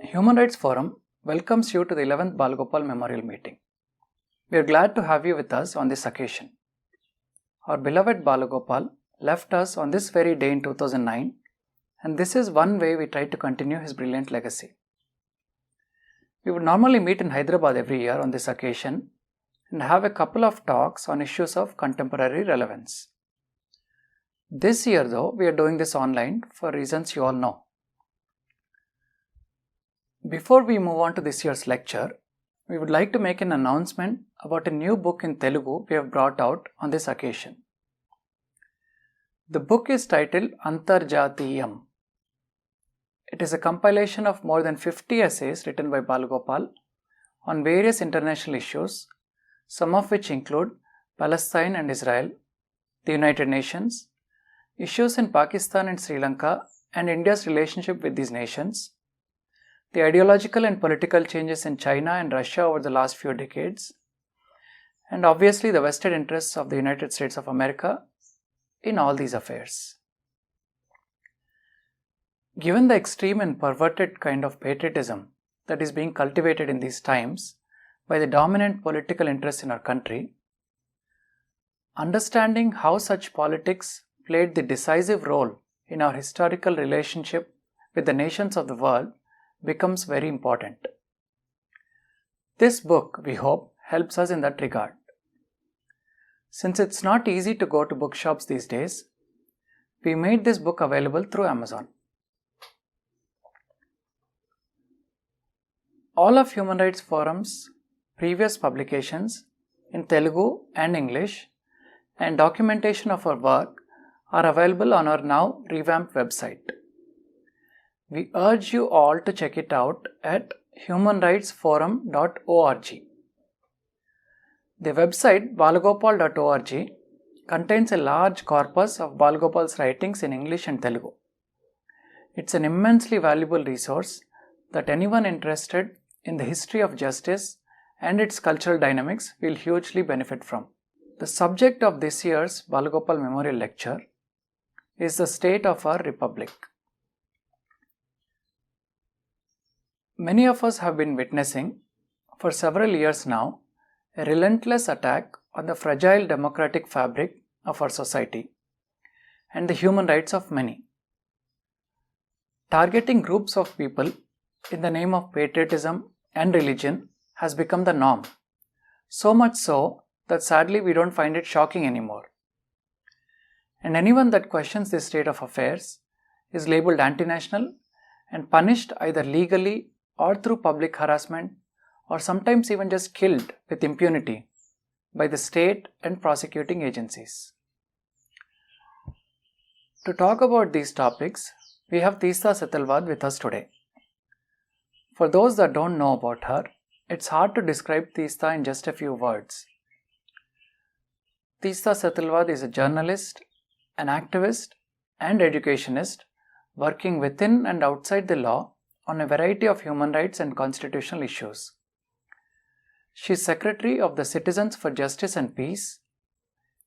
Human Rights Forum welcomes you to the 11th Balagopal Memorial Meeting. We are glad to have you with us on this occasion. Our beloved Balagopal left us on this very day in 2009, and this is one way we try to continue his brilliant legacy. We would normally meet in Hyderabad every year on this occasion and have a couple of talks on issues of contemporary relevance. This year, though, we are doing this online for reasons you all know. Before we move on to this year's lecture, we would like to make an announcement about a new book in Telugu we have brought out on this occasion. The book is titled Antarjatiyam. It is a compilation of more than 50 essays written by Balagopal on various international issues, some of which include Palestine and Israel, the United Nations, issues in Pakistan and Sri Lanka and India's relationship with these nations, the ideological and political changes in China and Russia over the last few decades, and obviously the vested interests of the United States of America in all these affairs. Given the extreme and perverted kind of patriotism that is being cultivated in these times by the dominant political interests in our country, understanding how such politics played the decisive role in our historical relationship with the nations of the world becomes very important. This book, we hope, helps us in that regard. Since it's not easy to go to bookshops these days, we made this book available through Amazon. All of Human Rights Forum's previous publications in Telugu and English and documentation of our work are available on our now revamped website. We urge you all to check it out at humanrightsforum.org. The website balagopal.org contains a large corpus of Balagopal's writings in English and Telugu. It's an immensely valuable resource that anyone interested in the history of justice and its cultural dynamics will hugely benefit from. The subject of this year's Balagopal Memorial Lecture is the state of our republic. Many of us have been witnessing, for several years now, a relentless attack on the fragile democratic fabric of our society and the human rights of many. Targeting groups of people in the name of patriotism and religion has become the norm, so much so that sadly we don't find it shocking anymore. And anyone that questions this state of affairs is labeled anti-national and punished either legally or through public harassment, or sometimes even just killed with impunity by the state and prosecuting agencies. To talk about these topics, we have Teesta Setalvad with us today. For those that don't know about her, it's hard to describe Teesta in just a few words. Teesta Setalvad is a journalist, an activist, and educationist working within and outside the law on a variety of human rights and constitutional issues. She is secretary of the Citizens for Justice and Peace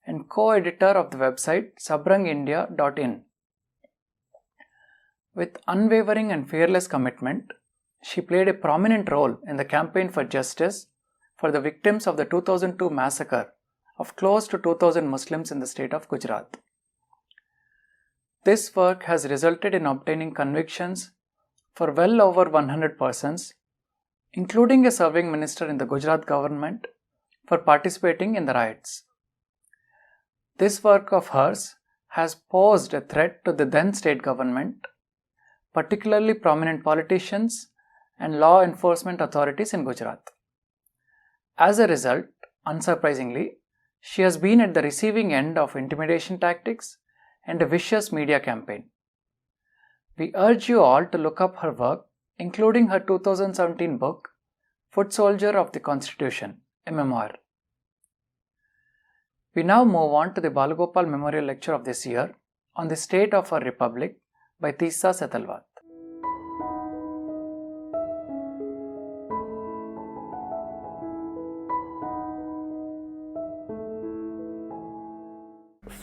and co-editor of the website sabrangindia.in. With unwavering and fearless commitment, she played a prominent role in the campaign for justice for the victims of the 2002 massacre of close to 2,000 Muslims in the state of Gujarat. This work has resulted in obtaining convictions for well over 100 persons, including a serving minister in the Gujarat government, for participating in the riots. This work of hers has posed a threat to the then state government, particularly prominent politicians and law enforcement authorities in Gujarat. As a result, unsurprisingly, she has been at the receiving end of intimidation tactics and a vicious media campaign. We urge you all to look up her work, including her 2017 book, Foot Soldier of the Constitution, a memoir. We now move on to the Balagopal Memorial Lecture of this year on the state of our republic by Teesta Setalvad.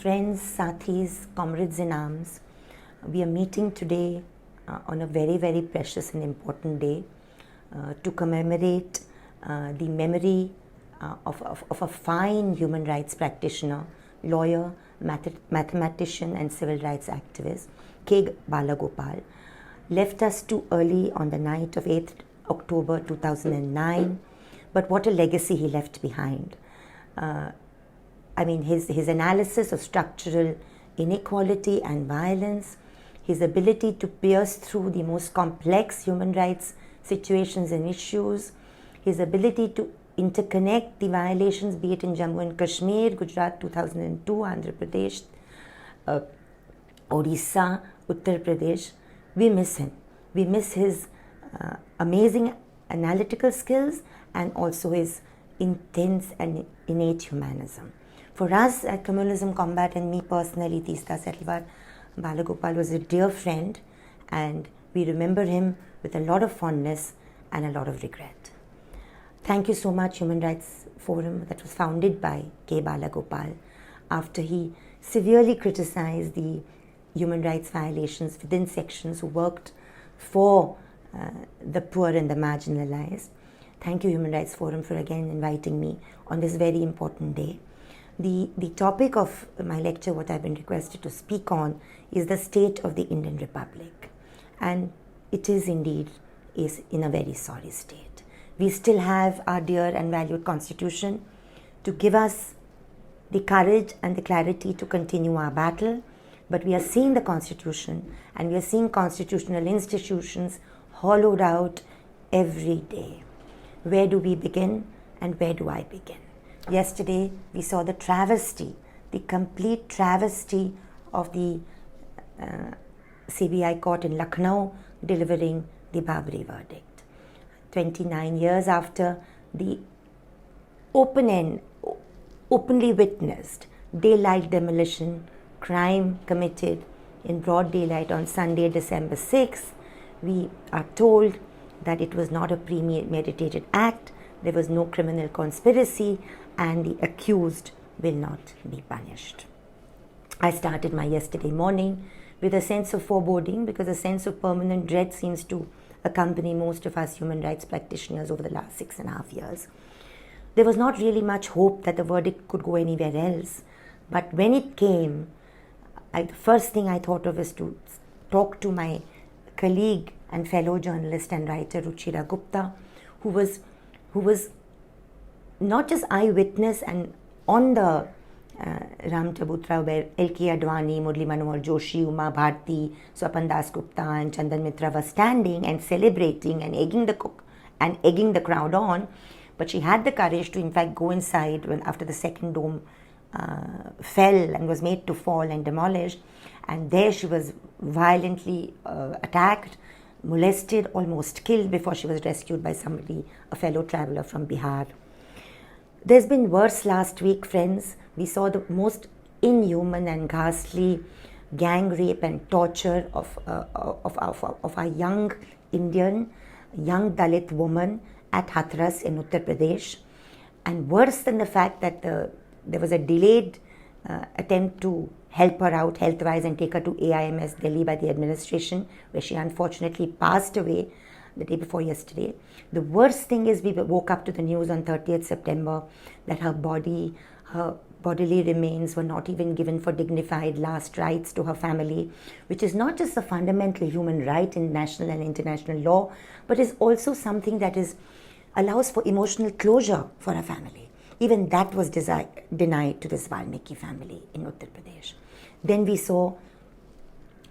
Friends, Sathis, comrades in arms, we are meeting today on a very, very precious and important day to commemorate the memory of a fine human rights practitioner, lawyer, mathematician and civil rights activist, K. Balagopal, left us too early on the night of 8th October 2009. But what a legacy he left behind. His analysis of structural inequality and violence, his ability to pierce through the most complex human rights situations and issues, his ability to interconnect the violations, be it in Jammu and Kashmir, Gujarat 2002, Andhra Pradesh, Odisha, Uttar Pradesh. We miss him. We miss his amazing analytical skills and also his intense and innate humanism. For us at Communalism Combat and me personally, Teesta Setalvad, Balagopal was a dear friend, and we remember him with a lot of fondness and a lot of regret. Thank you so much, Human Rights Forum, that was founded by K. Balagopal, after he severely criticized the human rights violations within sections who worked for the poor and the marginalized. Thank you, Human Rights Forum, for again inviting me on this very important day. The topic of my lecture, what I've been requested to speak on, is the state of the Indian Republic. And it is indeed in a very sorry state. We still have our dear and valued Constitution to give us the courage and the clarity to continue our battle. But we are seeing the Constitution and we are seeing constitutional institutions hollowed out every day. Where do we begin and where do I begin? Yesterday, we saw the travesty, the complete travesty of the CBI court in Lucknow delivering the Babri verdict. 29 years after the openly witnessed daylight demolition crime committed in broad daylight on Sunday, December 6th, we are told that it was not a premeditated act, there was no criminal conspiracy, and the accused will not be punished. I started my yesterday morning with a sense of foreboding, because a sense of permanent dread seems to accompany most of us human rights practitioners over the last 6.5 years. There was not really much hope that the verdict could go anywhere else, but when it came, the first thing I thought of is to talk to my colleague and fellow journalist and writer Ruchira Gupta, who was not just eyewitness and on the Ram Chabutra, where L.K. Advani, Murli Manohar Joshi, Uma Bharti, Swapan Das Gupta and Chandan Mitra were standing and celebrating and egging the crowd on, but she had the courage to in fact go inside after the second dome fell and was made to fall and demolished, and there she was violently attacked, molested, almost killed before she was rescued by somebody, a fellow traveler from Bihar. There's been worse last week, friends. We saw the most inhuman and ghastly gang rape and torture of a young Dalit woman at Hathras in Uttar Pradesh. And worse than the fact that there was a delayed attempt to help her out health-wise and take her to AIMS Delhi by the administration, where she unfortunately passed away the day before yesterday. The worst thing is we woke up to the news on 30th September that her bodily remains were not even given for dignified last rites to her family, which is not just a fundamental human right in national and international law, but is also something that allows for emotional closure for her family. Even that was denied to this Valmiki family in Uttar Pradesh. Then we saw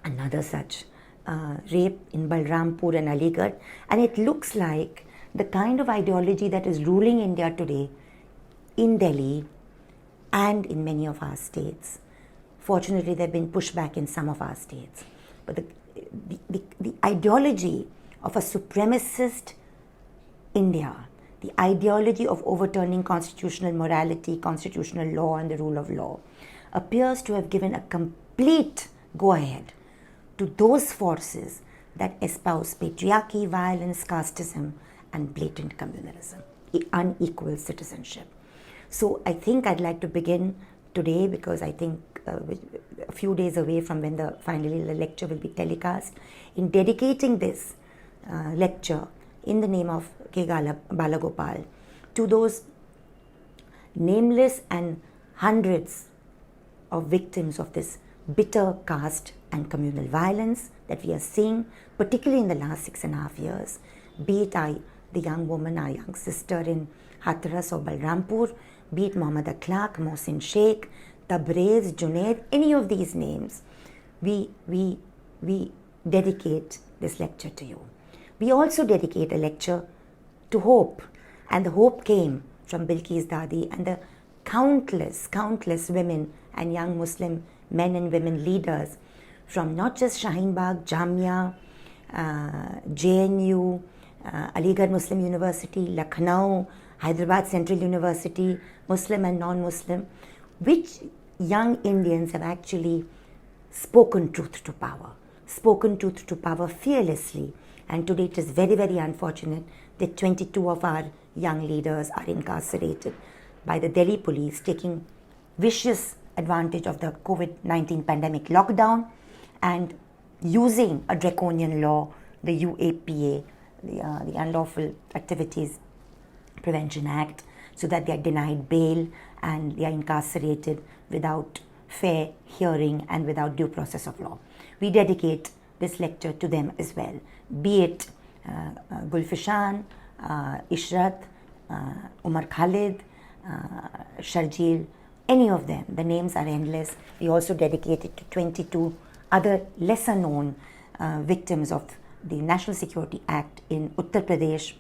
another such rape in Balrampur and Aligarh, and it looks like the kind of ideology that is ruling India today in Delhi and in many of our states. Fortunately, there have been pushback in some of our states, but the ideology of a supremacist India, the ideology of overturning constitutional morality, constitutional law and the rule of law, appears to have given a complete go-ahead to those forces that espouse patriarchy, violence, casteism and blatant communalism, unequal citizenship. So I think I'd like to begin today, because I think a few days away from when finally the lecture will be telecast, in dedicating this lecture in the name of K. Balagopal to those nameless and hundreds of victims of this bitter caste and communal violence that we are seeing, particularly in the last 6.5 years, be it the young woman, our young sister in Hathras or Balrampur, be it Mohammed Akhlaq, Mohsin Sheikh, Tabrez, Junaid, any of these names, we dedicate this lecture to you. We also dedicate a lecture to hope, and the hope came from Bilqis Dadi and the countless women and young Muslim men and women leaders from not just Shaheen Bagh, Jamia, JNU, Aligarh Muslim University, Lucknow, Hyderabad Central University, Muslim and non-Muslim, which young Indians have actually spoken truth to power fearlessly. And today it is very, very unfortunate that 22 of our young leaders are incarcerated by the Delhi police, taking vicious advantage of the COVID-19 pandemic lockdown and using a draconian law, the UAPA, the Unlawful Activities Prevention Act, so that they are denied bail and they are incarcerated without fair hearing and without due process of law. We dedicate this lecture to them as well, be it Gulfishan, Ishrat, Umar Khalid, Sharjeel, any of them. The names are endless. We also dedicate it to 22 other lesser known victims of the National Security Act in Uttar Pradesh.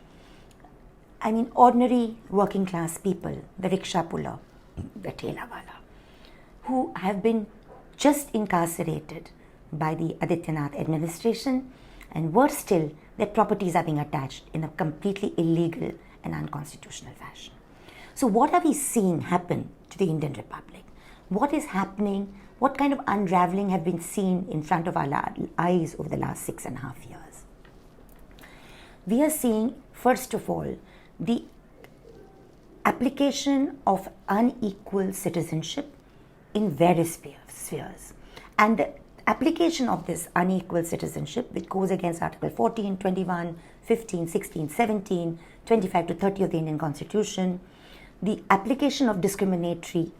I mean, ordinary working class people, the rickshaw puller, the thela wala, who have been just incarcerated by the Adityanath administration, and worse still, their properties are being attached in a completely illegal and unconstitutional fashion. So what are we seeing happen to the Indian Republic? What is happening? What kind of unraveling have been seen in front of our eyes over the last 6.5 years? We are seeing, first of all, the application of unequal citizenship in various spheres. And the application of this unequal citizenship, which goes against Article 14, 21, 15, 16, 17, 25 to 30 of the Indian Constitution, the application of discriminatory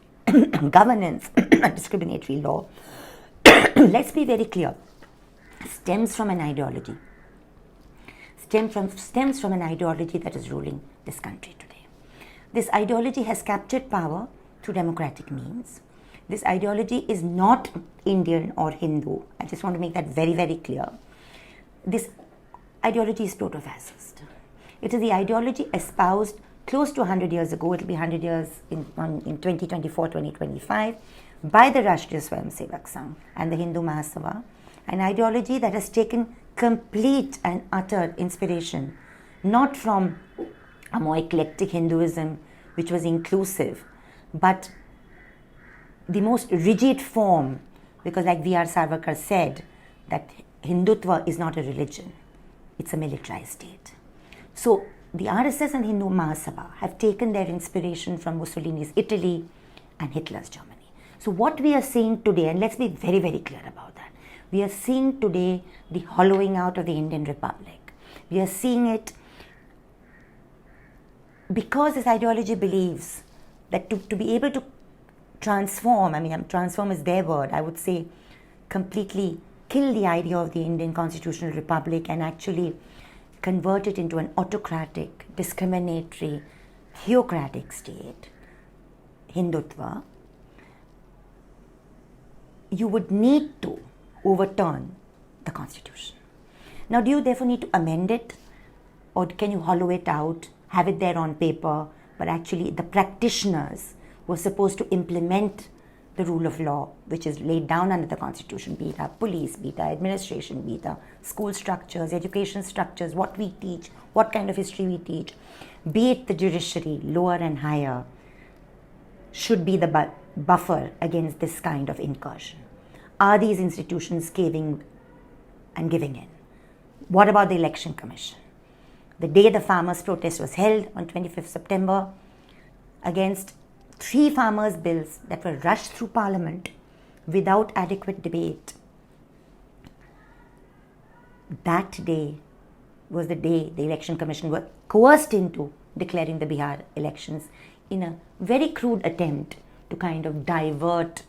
governance, discriminatory law, let's be very clear, stems from an ideology. Stems from an ideology that is ruling this country today. This ideology has captured power through democratic means. This ideology is not Indian or Hindu. I just want to make that very, very clear. This ideology is proto-fascist. It is the ideology espoused close to 100 years ago. It will be 100 years in 2024, 2025 by the Rashtriya Swayamsevak Sangh and the Hindu Mahasabha. An ideology that has taken complete and utter inspiration not from a more eclectic Hinduism which was inclusive, but the most rigid form, because like V.R. Savarkar said, that Hindutva is not a religion, it's a militarized state. So the RSS and Hindu Mahasabha have taken their inspiration from Mussolini's Italy and Hitler's Germany. So what we are seeing today, and let's be very, very clear about that, we are seeing today the hollowing out of the Indian Republic. We are seeing it because this ideology believes that to be able to transform, transform is their word, I would say completely kill the idea of the Indian constitutional republic and actually convert it into an autocratic, discriminatory, theocratic state, Hindutva, you would need to overturn the constitution. Now, do you therefore need to amend it, or can you hollow it out, have it there on paper, but actually the practitioners who are supposed to implement the rule of law, which is laid down under the constitution, be it our police, be it our administration, be it our school structures, education structures, what we teach, what kind of history we teach, be it the judiciary, lower and higher, should be the buffer against this kind of incursion. Are these institutions caving and giving in? What about the Election Commission? The day the farmers' protest was held on 25th September against 3 farmers' bills that were rushed through Parliament without adequate debate. That day was the day the Election Commission were coerced into declaring the Bihar elections in a very crude attempt to kind of divert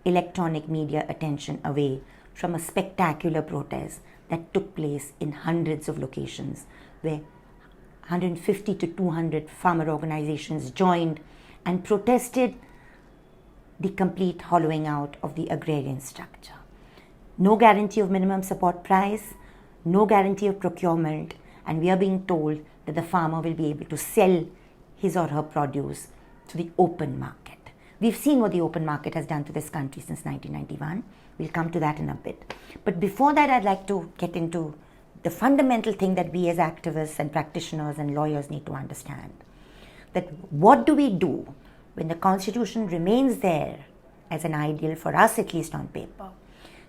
electronic media attention away from a spectacular protest that took place in hundreds of locations where 150 to 200 farmer organizations joined and protested the complete hollowing out of the agrarian structure. No guarantee of minimum support price, no guarantee of procurement, and we are being told that the farmer will be able to sell his or her produce to the open market. We've seen what the open market has done to this country since 1991. We'll come to that in a bit. But before that, I'd like to get into the fundamental thing that we as activists and practitioners and lawyers need to understand. That what do we do when the Constitution remains there as an ideal, for us at least on paper,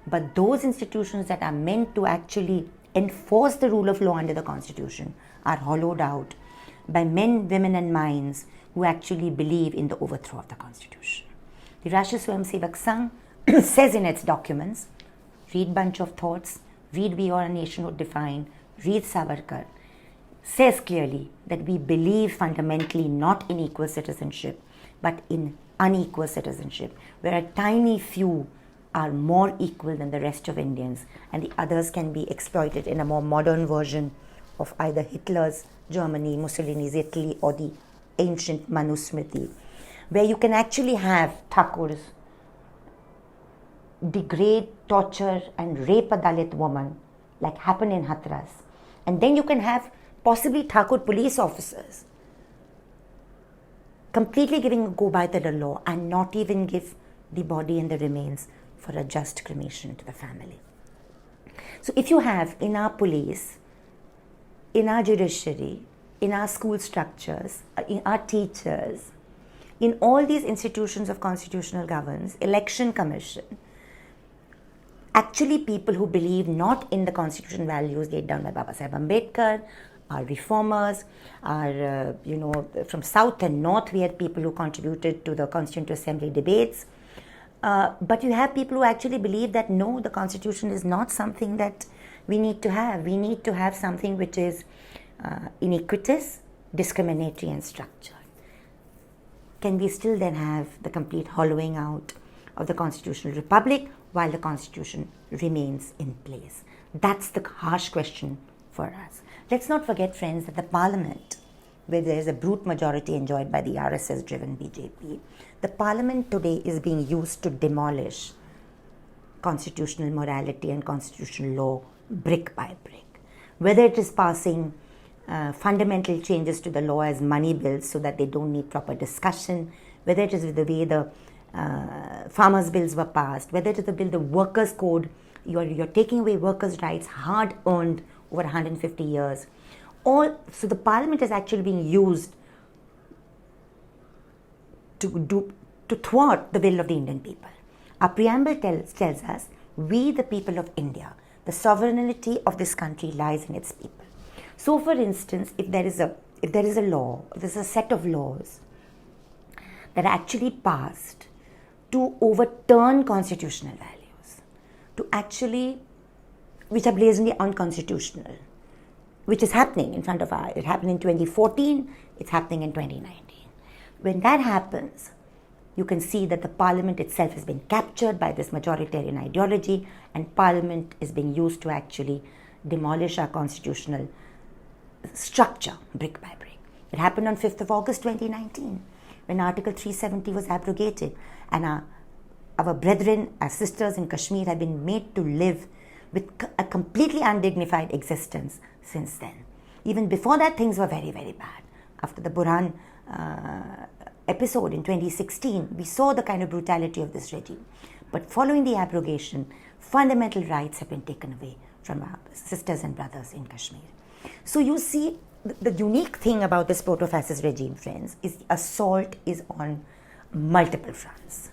but those institutions that are meant to actually enforce the rule of law under the Constitution are hollowed out by men, women and minds who actually believe in the overthrow of the Constitution. The Rashtriya Swayamsevak Sangh says in its documents, read Bunch of Thoughts, read We Are a Nation Would Define, read Savarkar, says clearly that we believe fundamentally not in equal citizenship, but in unequal citizenship, where a tiny few are more equal than the rest of Indians and the others can be exploited in a more modern version of either Hitler's Germany, Mussolini's Italy, or the ancient Manusmriti, where you can actually have Thakurs degrade, torture and rape a Dalit woman like happened in Hathras, and then you can have possibly Thakur police officers completely giving a go by the law and not even give the body and the remains for a just cremation to the family. So if you have in our police, in our judiciary, in our school structures, in our teachers, in all these institutions of constitutional governance, election commission, actually people who believe not in the constitutional values laid down by Baba Saheb Ambedkar, our reformers, our, from south and north we had people who contributed to the Constituent Assembly debates. But you have people who actually believe that no, the Constitution is not something that we need to have. We need to have something which is iniquitous, discriminatory and structured. Can we still then have the complete hollowing out of the constitutional republic while the Constitution remains in place? That's the harsh question for us. Let's not forget, friends, that the Parliament, where there is a brute majority enjoyed by the RSS-driven BJP, the Parliament today is being used to demolish constitutional morality and constitutional law brick by brick. Whether it is passing fundamental changes to the law as money bills so that they don't need proper discussion, whether it is the way the farmers' bills were passed, whether it is the bill, the workers' code, you're taking away workers' rights, hard-earned over 150 years. So the Parliament is actually being used to thwart the will of the Indian people. Our preamble tells us, we the people of India, the sovereignty of this country lies in its people. So for instance, if there is a law, there's a set of laws that are actually passed to overturn constitutional values, which are blatantly unconstitutional, which is happening in front of our eyes. It happened in 2014, it's happening in 2019. When that happens, you can see that the Parliament itself has been captured by this majoritarian ideology, and Parliament is being used to actually demolish our constitutional structure brick by brick. It happened on 5th of August 2019 when Article 370 was abrogated, and our brethren, our sisters in Kashmir have been made to live with a completely undignified existence since then. Even before that, things were very, very bad. After the Burhan episode in 2016, we saw the kind of brutality of this regime. But following the abrogation, fundamental rights have been taken away from our sisters and brothers in Kashmir. So you see, the unique thing about this proto-fascist regime, friends, is the assault is on multiple fronts.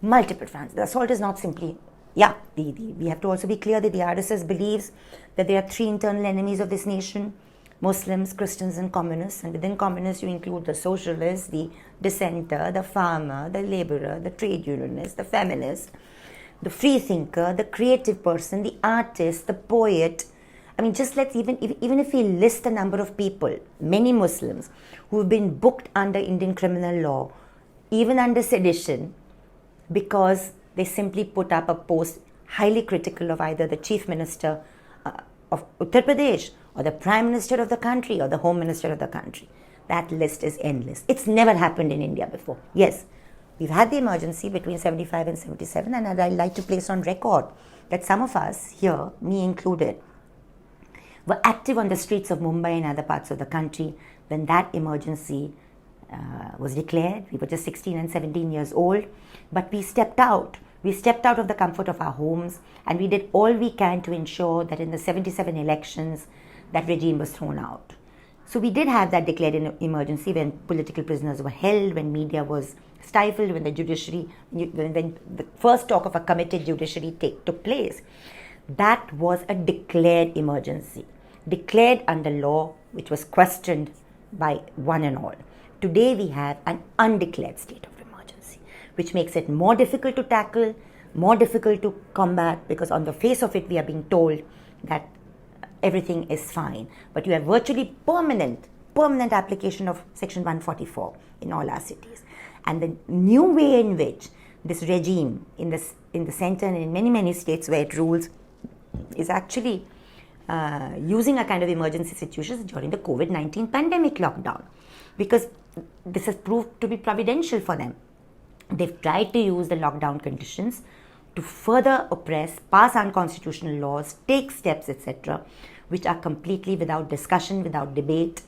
Multiple fronts. The assault is not simply, we have to also be clear that the RSS believes that there are three internal enemies of this nation: Muslims, Christians and communists, and within communists you include the socialist, the dissenter, the farmer, the laborer, the trade unionist, the feminist, the free thinker, the creative person, the artist, the poet. I mean, just let's even if we list the number of people, many Muslims who have been booked under Indian criminal law, even under sedition, because they simply put up a post highly critical of either the chief minister of Uttar Pradesh or the prime minister of the country or the home minister of the country. That list is endless. It's never happened in India before. Yes, we've had the emergency between 75 and 77, and I'd like to place on record that some of us here, me included, were active on the streets of Mumbai and other parts of the country when that emergency was declared. We were just 16 and 17 years old, but we stepped out. We stepped out of the comfort of our homes, and we did all we can to ensure that in the 77 elections, that regime was thrown out. So we did have that declared emergency when political prisoners were held, when media was stifled, when the judiciary, when the first talk of a committed judiciary took place. That was a declared emergency, declared under law, which was questioned by one and all. Today we have an undeclared state of emergency, which makes it more difficult to tackle, more difficult to combat, because on the face of it we are being told that everything is fine. But you have virtually permanent application of Section 144 in all our cities. And the new way in which this regime in the center and in many states where it rules is actually using a kind of emergency situations during the COVID-19 pandemic lockdown, because this has proved to be providential for them. They've tried to use the lockdown conditions to further oppress, pass unconstitutional laws, take steps, etc., which are completely without discussion, without debate,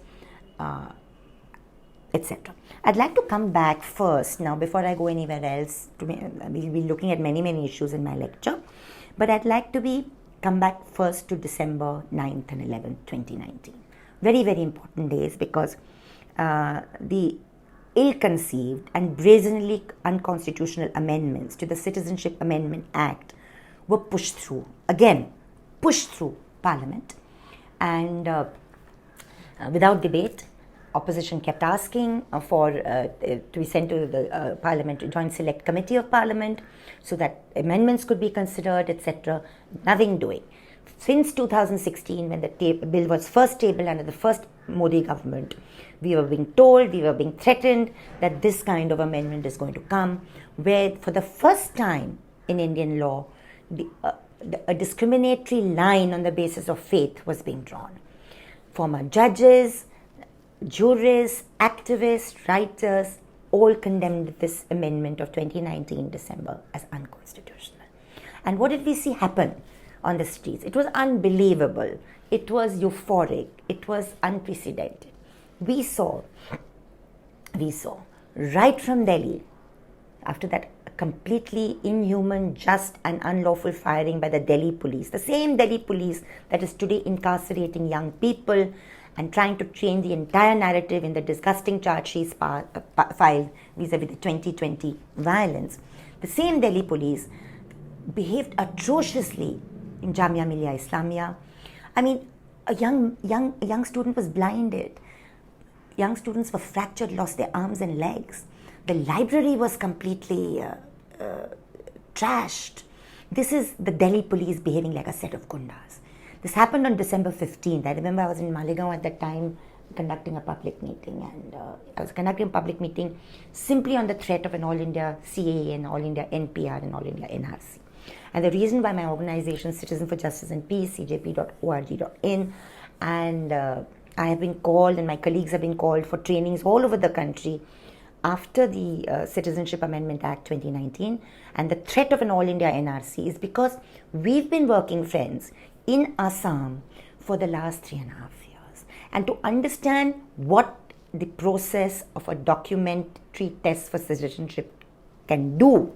etc. I'd like to come back first now before I go anywhere else. We'll be looking at many issues in my lecture, but I'd like to come back first to December 9th and 11th, 2019. Very important days, because the ill-conceived and brazenly unconstitutional amendments to the Citizenship Amendment Act were pushed through Parliament, and without debate. Opposition kept asking to be sent to the Joint Select Committee of Parliament so that amendments could be considered, etc. Nothing doing. Since 2016, when the bill was first tabled under the first Modi government, we were being told, we were being threatened that this kind of amendment is going to come, where for the first time in Indian law, a discriminatory line on the basis of faith was being drawn. Former judges, jurists, activists, writers all condemned this amendment of 2019 December as unconstitutional. And what did we see happen on the streets? It was unbelievable. It was euphoric. It was unprecedented. We saw right from Delhi, after that completely inhuman, just and unlawful firing by the Delhi police, the same Delhi police that is today incarcerating young people and trying to change the entire narrative in the disgusting charge sheets filed vis-a-vis the 2020 violence. The same Delhi police behaved atrociously in Jamia Millia Islamia. I mean, a young student was blinded. Young students were fractured, lost their arms and legs. The library was completely trashed. This is the Delhi police behaving like a set of gundas. This happened on December 15th. I remember I was in Maligaon at that time conducting a public meeting, and I was conducting a public meeting simply on the threat of an All India CAA and All India NPR and All India NRC. And the reason why my organization, Citizen for Justice and Peace, cjp.org.in, and I have been called and my colleagues have been called for trainings all over the country after the Citizenship Amendment Act 2019 and the threat of an All India NRC is because we've been working, friends, in Assam for the last 3.5 years. And to understand what the process of a documentary test for citizenship can do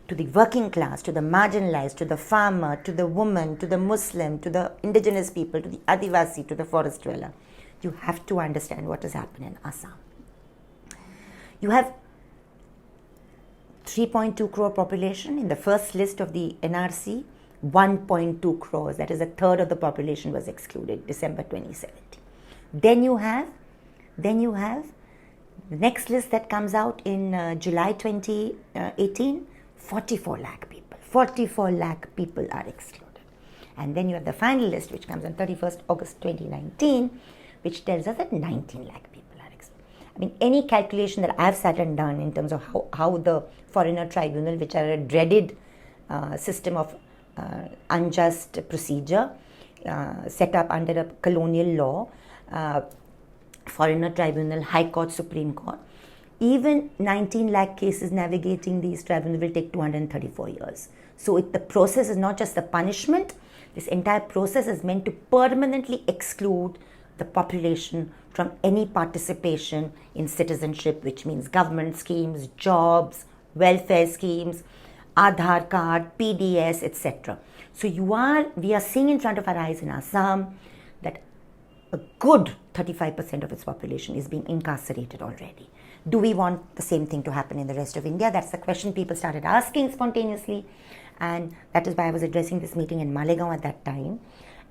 to the working class, to the marginalized, to the farmer, to the woman, to the Muslim, to the indigenous people, to the Adivasi, to the forest dweller, you have to understand what has happened in Assam. You have 3.2 crore population. In the first list of the NRC, 1.2 crores, that is a third of the population was excluded, December 2017. Then you have the next list that comes out in July 2018, 44 lakh people. 44 lakh people are excluded. And then you have the final list, which comes on 31st August 2019, which tells us that 19 lakh people are excluded. I mean, any calculation that I've sat and done in terms of how the foreigner tribunal, which are a dreaded system of unjust procedure set up under a colonial law, foreigner tribunal, high court, supreme court, even 19 lakh cases navigating these tribunals will take 234 years. So the process is not just the punishment. This entire process is meant to permanently exclude the population from any participation in citizenship, which means government schemes, jobs, welfare schemes, Aadhaar card, PDS, etc. So we are seeing in front of our eyes in Assam that a good 35% of its population is being incarcerated already. Do we want the same thing to happen in the rest of India? That's the question people started asking spontaneously. And that is why I was addressing this meeting in Malegaon at that time.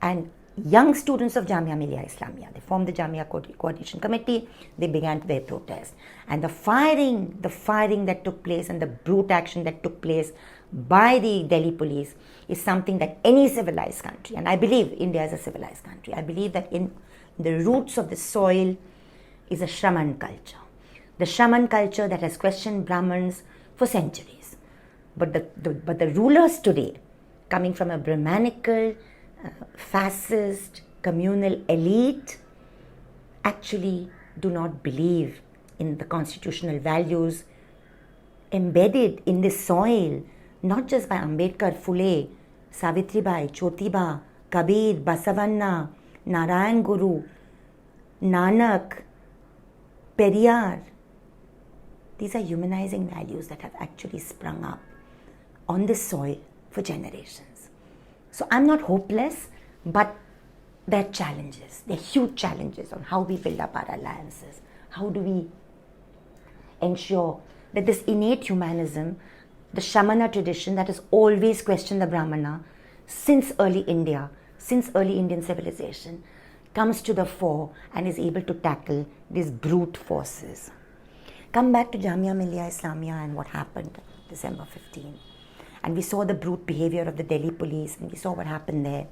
And young students of Jamia Millia Islamia, they formed the Jamia Coordination Committee, they began their protest. And the firing that took place and the brute action that took place by the Delhi police is something that any civilized country, and I believe India is a civilized country, I believe that in the roots of the soil is a Shraman culture. The Shraman culture that has questioned Brahmins for centuries. But the rulers today, coming from a Brahmanical, fascist, communal elite, actually do not believe in the constitutional values embedded in this soil, not just by Ambedkar, Phule, Savitribai, Jyotiba, Kabir, Basavanna, Narayan Guru, Nanak, Periyar. These are humanizing values that have actually sprung up on this soil for generations. So I'm not hopeless, but there are challenges. There are huge challenges on how we build up our alliances. How do we ensure that this innate humanism, the Shramana tradition that has always questioned the Brahmana since early India, since early Indian civilization, comes to the fore and is able to tackle these brute forces. Come back to Jamia Millia Islamia and what happened December 15. And we saw the brute behavior of the Delhi police and we saw what happened there.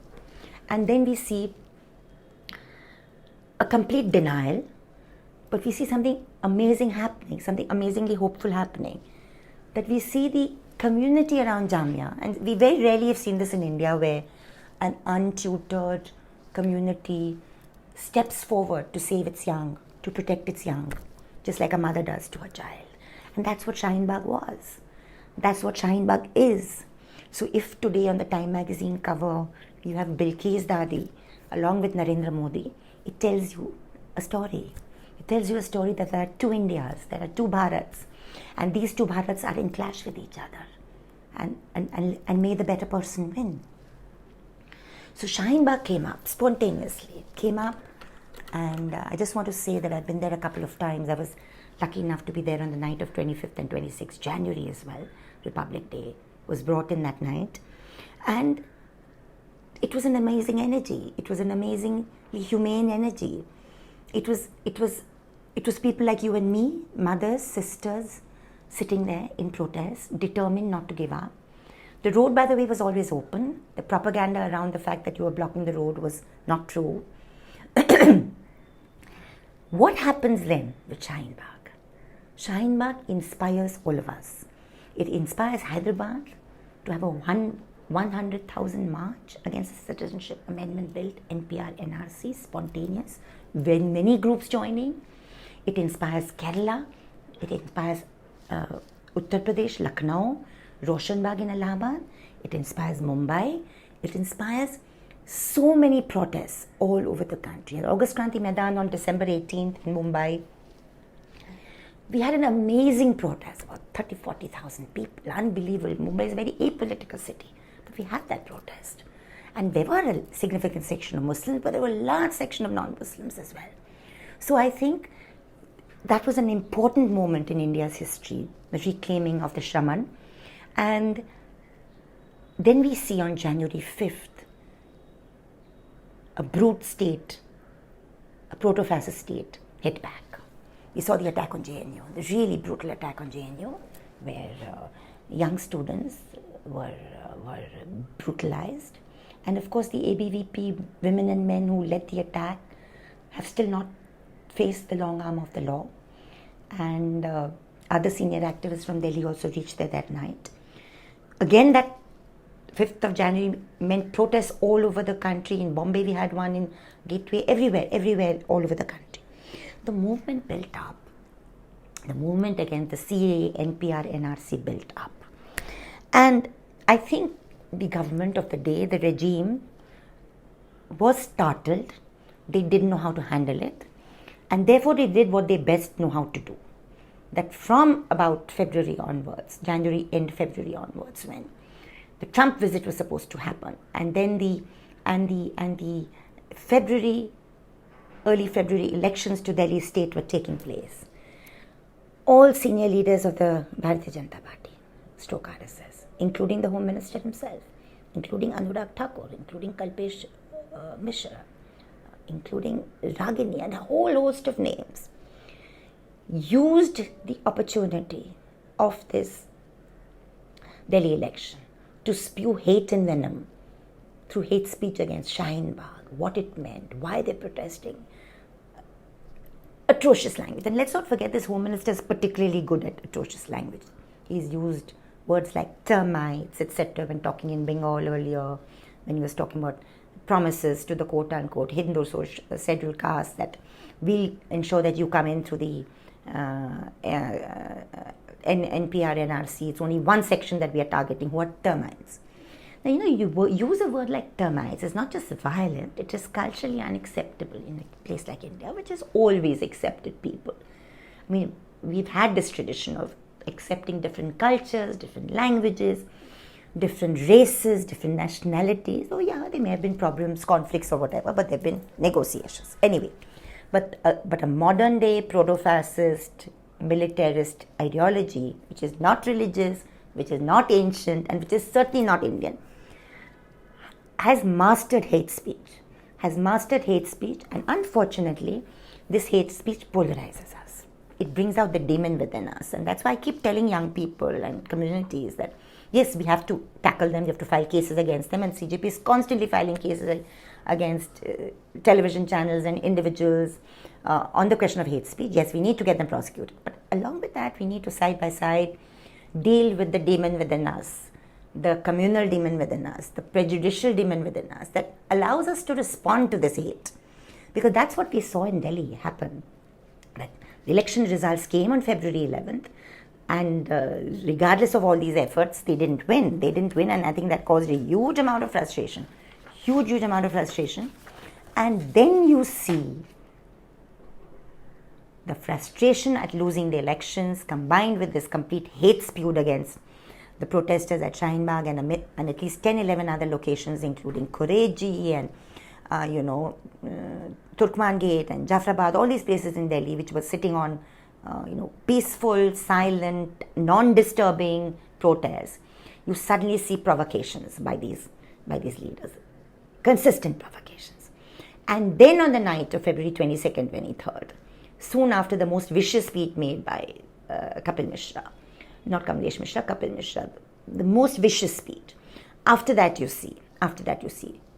And then we see a complete denial, but we see something amazing happening, something amazingly hopeful happening. That we see the community around Jamia, and we very rarely have seen this in India, where an untutored community steps forward to save its young, to protect its young, just like a mother does to her child. And that's what Shaheen Bagh was. That's what Shaheen Bagh is. So if today on the Time magazine cover you have Bilkis Dadi along with Narendra Modi, it tells you a story. It tells you a story that there are two Indias, there are two Bharats, and these two Bharats are in clash with each other. And may the better person win. So Shaheen Bagh came up spontaneously. It came up, and I just want to say that I've been there a couple of times. I was lucky enough to be there on the night of 25th and 26th January as well. Republic Day was brought in that night. And it was an amazing energy. It was an amazingly humane energy. It was people like you and me, mothers, sisters, sitting there in protest, determined not to give up. The road, by the way, was always open. The propaganda around the fact that you were blocking the road was not true. What happens then with Shaheen Bagh? Shaheen Bagh inspires all of us. It inspires Hyderabad to have a 100,000 march against the Citizenship Amendment Bill, NPR, NRC, spontaneous, very many groups joining. It inspires Kerala. It inspires Uttar Pradesh, Lucknow, Roshan Bagh in Allahabad. It inspires Mumbai. It inspires so many protests all over the country. At August Kranti Maidan on December 18th in Mumbai, we had an amazing protest, about 40,000 people, unbelievable. Mumbai is a very apolitical city, but we had that protest. And there were a significant section of Muslims, but there were a large section of non-Muslims as well. So I think that was an important moment in India's history, the reclaiming of the Shraman. And then we see on January 5th, a brute state a proto-fascist state hit back. We saw the attack on JNU, the really brutal attack on JNU, where young students were brutalized. And of course, the ABVP women and men who led the attack have still not faced the long arm of the law. And other senior activists from Delhi also reached there that night. Again, that 5th of January meant protests all over the country. In Bombay, we had one, in Gateway, everywhere, all over the country. The movement built up. The movement against the CAA, NPR, NRC built up. And I think the government of the day, the regime, was startled. They didn't know how to handle it. And therefore, they did what they best know how to do. That from about February onwards, January, end February onwards, when the Trump visit was supposed to happen, and then the early February elections to Delhi state were taking place. All senior leaders of the Bharatiya Janata Party, stroke RSS, including the Home Minister himself, including Anurag Thakur, including Kalpesh Mishra, including Ragini, and a whole host of names, used the opportunity of this Delhi election to spew hate and venom through hate speech against Shaheen Bagh, what it meant, why they're protesting. Atrocious language. And let's not forget, this Home Minister is particularly good at atrocious language. He's used words like termites, etc. when talking in Bengal earlier, when he was talking about promises to the quote-unquote Hindu scheduled caste that we'll ensure that you come in through the NPR, NRC. It's only one section that we are targeting, who are termites. Now, you use a word like termites. It's not just violent, it is culturally unacceptable in a place like India, which has always accepted people. I mean, we've had this tradition of accepting different cultures, different languages, different races, different nationalities. Oh yeah, there may have been problems, conflicts or whatever, but there have been negotiations. Anyway, but a modern day proto-fascist, militarist ideology, which is not religious, which is not ancient, and which is certainly not Indian, has mastered hate speech. And unfortunately, this hate speech polarizes us. It brings out the demon within us. And that's why I keep telling young people and communities that, yes, we have to tackle them, we have to file cases against them, and CJP is constantly filing cases against television channels and individuals on the question of hate speech. Yes, we need to get them prosecuted. But along with that, we need to side by side deal with the demon within us, the communal demon within us, the prejudicial demon within us that allows us to respond to this hate. Because that's what we saw in Delhi happen. That the election results came on February 11th, and regardless of all these efforts, they didn't win. And I think that caused a huge amount of frustration. Huge amount of frustration. And then you see the frustration at losing the elections combined with this complete hate spewed against the protesters at Shaheen Bagh and at least 10-11 other locations, including Kureji and Turkman Gate and Jafrabad, all these places in Delhi which were sitting on peaceful, silent, non-disturbing protests. You suddenly see provocations by these leaders, consistent provocations. And then on the night of February 22nd, 23rd, soon after the most vicious speech made by Kapil Mishra, not Kamlesh Mishra, Kapil Mishra, the most vicious speech. After that you see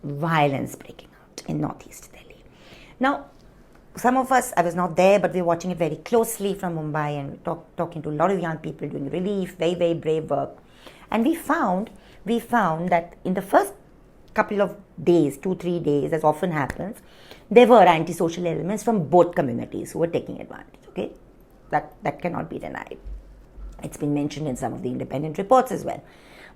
violence breaking out in northeast Delhi. Now, some of us, I was not there, but we were watching it very closely from Mumbai and talking to a lot of young people doing relief, very, very brave work. And we found that in the first couple of days, 2-3 days, as often happens, there were antisocial elements from both communities who were taking advantage. Okay, that cannot be denied. It's been mentioned in some of the independent reports as well.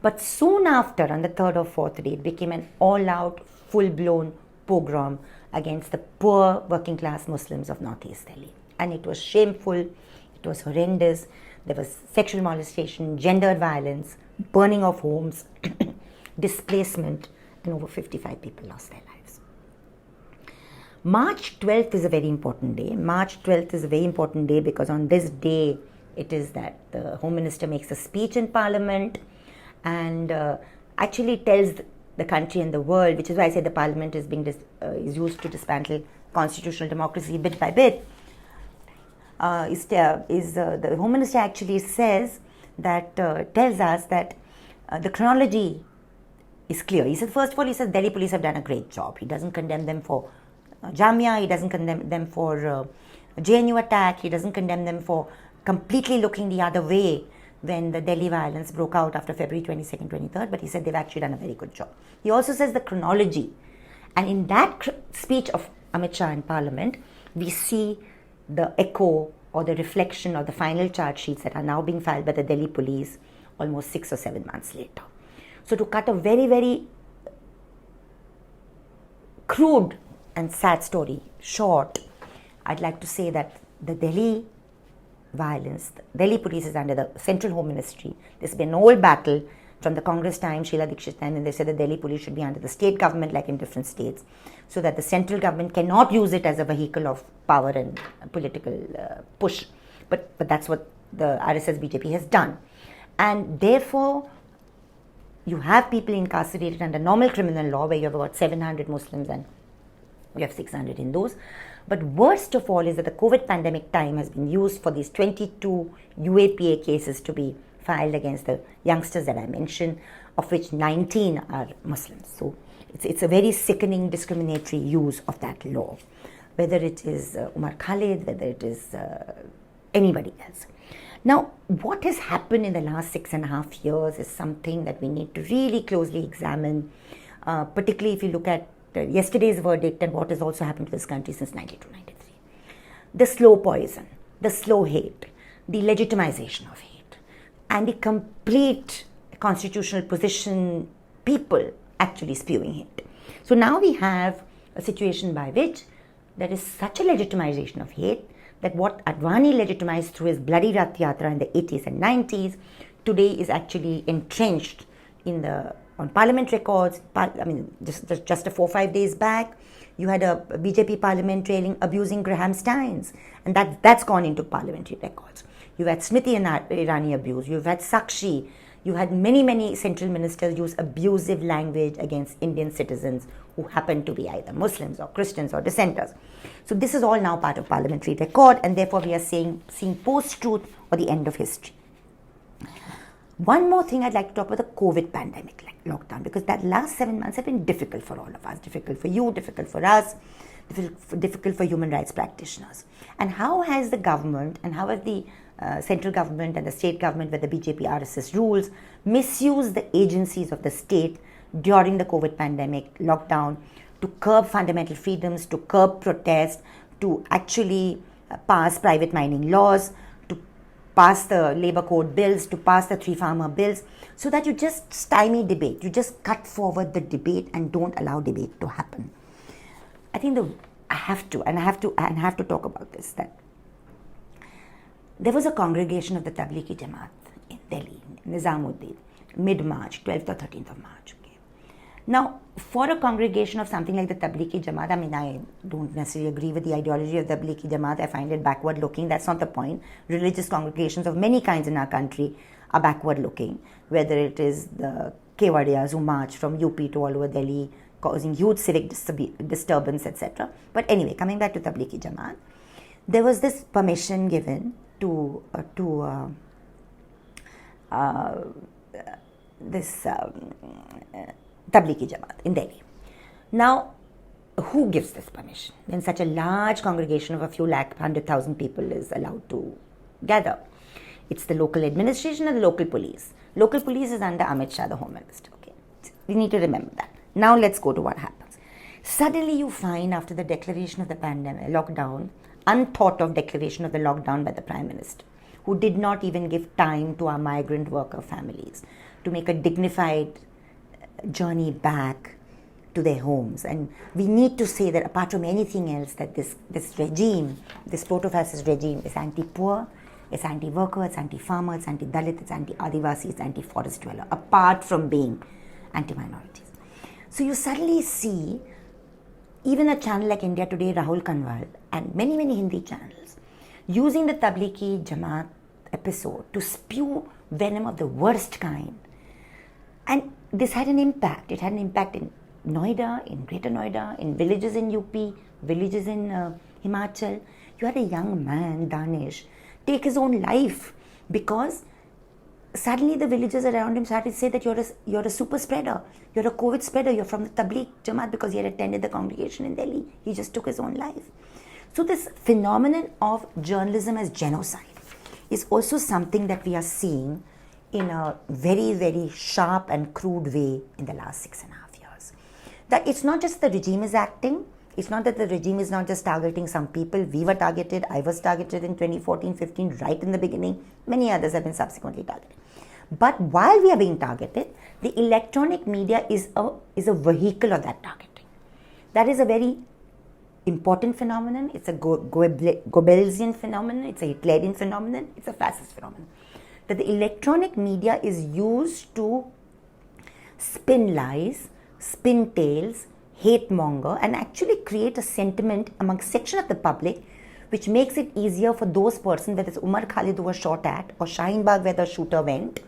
But soon after, on the third or fourth day, it became an all-out, full-blown pogrom against the poor working-class Muslims of Northeast Delhi. And it was shameful, it was horrendous. There was sexual molestation, gendered violence, burning of homes, displacement, and over 55 people lost their lives. March 12th is a very important day. March 12th is a very important day because on this day, it is that the Home Minister makes a speech in Parliament and actually tells the country and the world, which is why I said the Parliament is used to dismantle constitutional democracy bit by bit, the Home Minister actually says that, tells us that the chronology is clear. He said, first of all, he says Delhi police have done a great job. He doesn't condemn them for Jamia, he doesn't condemn them for JNU attack, he doesn't condemn them for completely looking the other way when the Delhi violence broke out after February 22nd, 23rd, but he said they've actually done a very good job. He also says the chronology, and in that speech of Amit Shah in Parliament, we see the echo or the reflection of the final charge sheets that are now being filed by the Delhi police almost 6 or 7 months later. So to cut a very, very crude and sad story short, I'd like to say that the Delhi violence, the Delhi police is under the Central Home Ministry. There's been an old battle from the Congress time, Sheila Dikshit time, and they said the Delhi police should be under the state government like in different states, so that the central government cannot use it as a vehicle of power and political push. But that's what the RSS BJP has done. And therefore, you have people incarcerated under normal criminal law where you have about 700 Muslims and you have 600 Hindus. But worst of all is that the COVID pandemic time has been used for these 22 UAPA cases to be filed against the youngsters that I mentioned, of which 19 are Muslims. So it's a very sickening discriminatory use of that law, whether it is Umar Khalid, whether it is anybody else. Now, what has happened in the last 6.5 years is something that we need to really closely examine, particularly if you look at yesterday's verdict and what has also happened to this country since 92-93. The slow poison, the slow hate, the legitimization of hate, and the complete constitutional position people actually spewing hate. So now we have a situation by which there is such a legitimization of hate that what Advani legitimized through his bloody Rath Yatra in the 80s and 90s today is actually entrenched on parliament records. I mean, just 4 or 5 days back, you had a BJP parliament abusing Graham Steins, and that's gone into parliamentary records. You've had Smriti Irani abuse, you've had Sakshi, you had many central ministers use abusive language against Indian citizens who happen to be either Muslims or Christians or dissenters. So this is all now part of parliamentary record, and therefore we are seeing post-truth or the end of history. One more thing I'd like to talk about the COVID pandemic lockdown, because that last 7 months have been difficult for all of us, difficult for you, difficult for us, difficult for human rights practitioners. And how has the government and how has the central government and the state government with the BJP RSS rules misused the agencies of the state during the COVID pandemic lockdown to curb fundamental freedoms, to curb protest, to actually pass private mining laws, to pass the labor code bills, to pass the 3 farmer bills, so that you just stymie debate, you just cut forward the debate and don't allow debate to happen. I think I have to talk about this, that there was a congregation of the Tablighi Jamaat in Delhi, Nizamuddin, mid-March, 12th or 13th of March. Okay. Now, for a congregation of something like the Tablighi Jamaat, I mean, I don't necessarily agree with the ideology of the Tablighi Jamaat. I find it backward looking. That's not the point. Religious congregations of many kinds in our country are backward looking, whether it is the Kewadiyas who march from UP to all over Delhi, causing huge civic disturbance, etc. But anyway, coming back to Tablighi Jamaat, there was this permission given to this Tablighi Jamaat in Delhi. Now, who gives this permission when such a large congregation of a few lakh, 100,000 people is allowed to gather? It's the local administration and the local police. Local police is under Amit Shah, the Home Minister. Okay, we need to remember that. Now let's go to what happens. Suddenly you find, after the declaration of the pandemic, lockdown, unthought of declaration of the lockdown by the Prime Minister, who did not even give time to our migrant worker families to make a dignified journey back to their homes. And we need to say that apart from anything else, that this regime, this proto-fascist regime, is anti-poor, it's anti-worker, it's anti-farmer, it's anti-Dalit, it's anti-Adivasi, it's anti-forest dweller, apart from being anti-minorities. So you suddenly see even a channel like India Today, Rahul Kanwal, and many Hindi channels using the Tablighi Jamaat episode to spew venom of the worst kind. And this had an impact. It had an impact in Noida, in Greater Noida, in villages in UP, villages in Himachal, you had a young man, Danish, take his own life because suddenly the villagers around him started to say that you're a super spreader, you're a COVID spreader, you're from the Tabligh Jamaat, because he had attended the congregation in Delhi. He just took his own life. So this phenomenon of journalism as genocide is also something that we are seeing in a very, very sharp and crude way in the last 6.5 years. That it's not just the regime is acting, it's not that the regime is not just targeting some people. We were targeted, I was targeted in 2014-15, right in the beginning. Many others have been subsequently targeted. But while we are being targeted, the electronic media is a vehicle of that targeting. That is a very important phenomenon. It's a Goebbelsian phenomenon. It's a Hitlerian phenomenon. It's a fascist phenomenon. That the electronic media is used to spin lies, spin tales, hate monger, and actually create a sentiment among section of the public which makes it easier for those persons, whether it's Umar Khalid who was shot at, or Shaheen Bagh where the shooter went,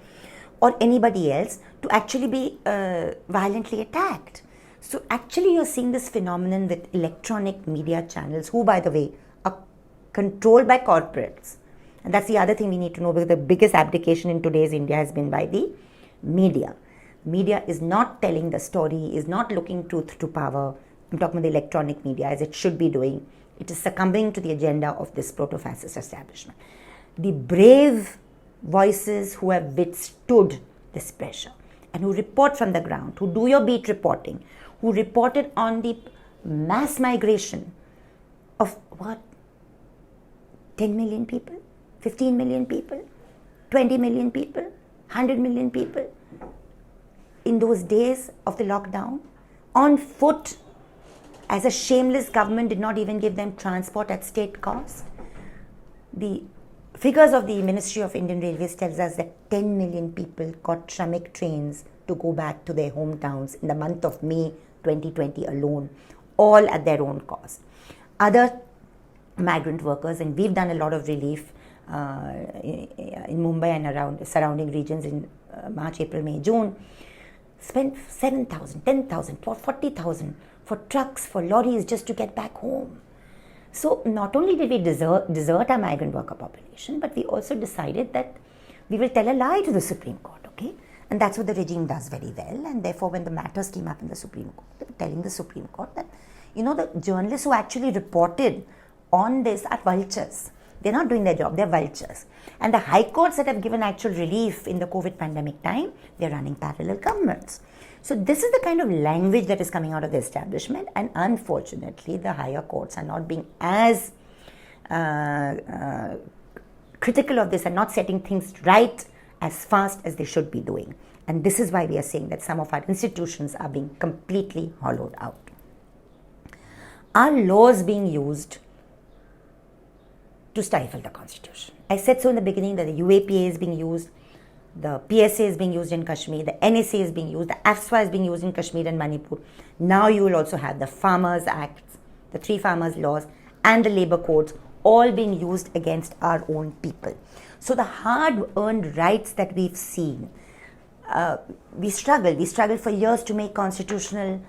or anybody else, to actually be violently attacked. So actually you're seeing this phenomenon with electronic media channels, who, by the way, are controlled by corporates. And that's the other thing we need to know, because the biggest abdication in today's India has been by the media. Media is not telling the story, is not looking truth to power. I'm talking about the electronic media, as it should be doing. It is succumbing to the agenda of this proto-fascist establishment. The brave voices who have withstood this pressure and who report from the ground, who do your beat reporting, who reported on the mass migration of 10 million people, 15 million people, 20 million people, 100 million people in those days of the lockdown, on foot, as a shameless government did not even give them transport at state cost. The figures of the Ministry of Indian Railways tells us that 10 million people got Shramik trains to go back to their hometowns in the month of May 2020 alone, all at their own cost. Other migrant workers, and we've done a lot of relief in Mumbai and around surrounding regions in March, April, May, June, spent 7,000, 10,000, 40,000 for trucks, for lorries, just to get back home. So not only did we desert our migrant worker population, but we also decided that we will tell a lie to the Supreme Court, okay? And that's what the regime does very well. And therefore, when the matters came up in the Supreme Court, they were telling the Supreme Court that, the journalists who actually reported on this are vultures. They're not doing their job, they're vultures. And the high courts that have given actual relief in the COVID pandemic time, they're running parallel governments. So this is the kind of language that is coming out of the establishment, and unfortunately the higher courts are not being as critical of this and not setting things right as fast as they should be doing. And this is why we are saying that some of our institutions are being completely hollowed out. Are laws being used to stifle the constitution? I said so in the beginning that the UAPA is being used, the PSA is being used in Kashmir, the NSA is being used, the AFSWA is being used in Kashmir and Manipur. Now you will also have the Farmers Acts, the 3 Farmers Laws, and the Labour Codes all being used against our own people. So the hard-earned rights that we've seen, we struggled for years to make constitutional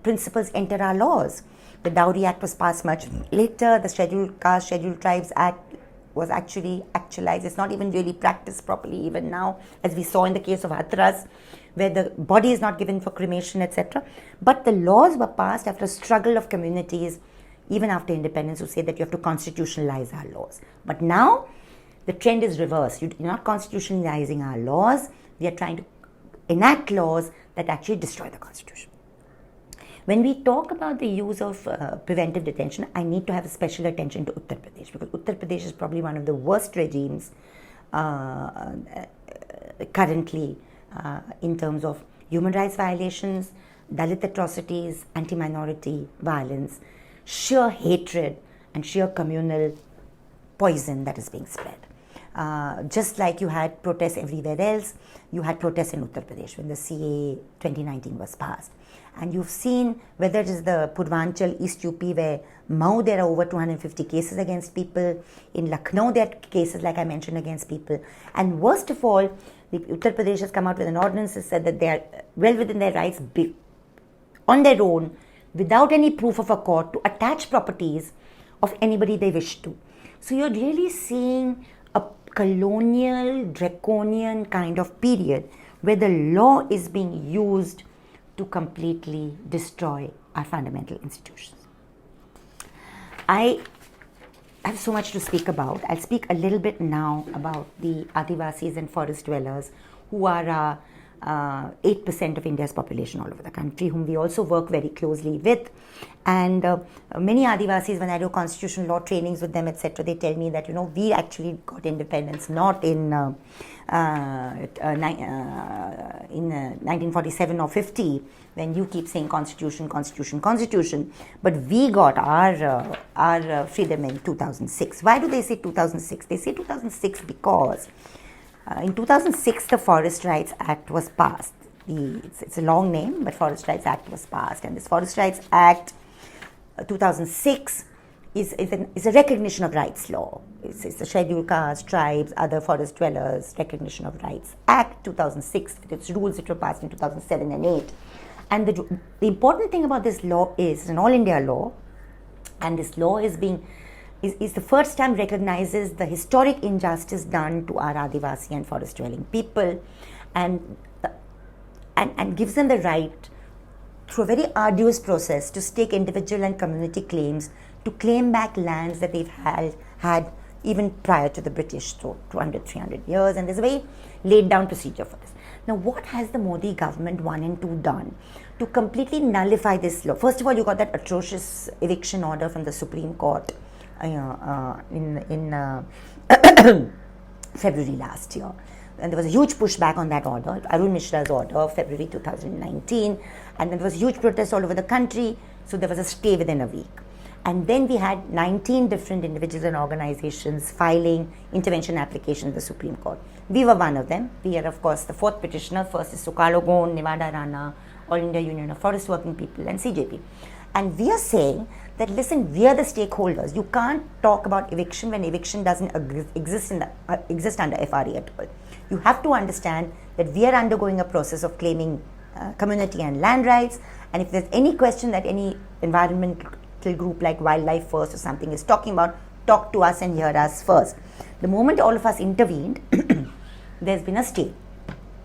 principles enter our laws. The Dowry Act was passed much later. The Scheduled Caste, Scheduled Tribes Act was actually actualized. It's not even really practiced properly even now, as we saw in the case of Hathras, where the body is not given for cremation, etc. But the laws were passed after a struggle of communities, even after independence, who say that you have to constitutionalize our laws. But now, the trend is reversed. You're not constitutionalizing our laws. We are trying to enact laws that actually destroy the constitution. When we talk about the use of preventive detention, I need to have a special attention to Uttar Pradesh, because Uttar Pradesh is probably one of the worst regimes currently in terms of human rights violations, Dalit atrocities, anti-minority violence, sheer hatred and sheer communal poison that is being spread. Just like you had protests everywhere else, you had protests in Uttar Pradesh when the CAA 2019 was passed. And you've seen, whether it is the Purvanchal, East UP, where Mau there are over 250 cases against people. In Lucknow there are cases, like I mentioned, against people. And worst of all, the Uttar Pradesh has come out with an ordinance that said that they are well within their rights on their own, without any proof of a court, to attach properties of anybody they wish to. So you're really seeing a colonial, draconian kind of period where the law is being used to completely destroy our fundamental institutions. I have so much to speak about. I'll speak a little bit now about the Adivasis and forest dwellers, who are 8% of India's population all over the country, whom we also work very closely with. And many Adivasis, when I do constitutional law trainings with them, etc., they tell me that, we actually got independence not in 1947 or 50, when you keep saying constitution, constitution, constitution, but we got our freedom in 2006. Why do they say 2006? They say 2006 because in 2006, the Forest Rights Act was passed. It's a long name, but Forest Rights Act was passed. And this Forest Rights Act 2006 is a recognition of rights law. It's the Scheduled Caste, Tribes, Other Forest Dwellers Recognition of Rights Act 2006, with its rules which were passed in 2007 and 8. And the important thing about this law is it's an all India law, and this law is the first time recognizes the historic injustice done to our Adivasi and forest dwelling people, and gives them the right, through a very arduous process, to stake individual and community claims to claim back lands that they've had even prior to the British, so 200, 300 years, and there's a very laid down procedure for this. Now, what has the Modi government 1 and 2 done to completely nullify this law? First of all, you got that atrocious eviction order from the Supreme Court in February last year, and there was a huge pushback on that order, Arun Mishra's order of February 2019, and then there was huge protests all over the country, so there was a stay within a week. And then we had 19 different individuals and organizations filing intervention applications in the Supreme Court. We were one of them. We are, of course, the fourth petitioner. First is Sukalo Gond, Nevada Rana, All India Union of Forest Working People, and CJP. And we are saying that, listen, we are the stakeholders. You can't talk about eviction when eviction doesn't exist under FRA at all. You have to understand that we are undergoing a process of claiming community and land rights. And if there's any question that any environmental group like Wildlife First or something is talking about, talk to us and hear us first. The moment all of us intervened, there's been a stay.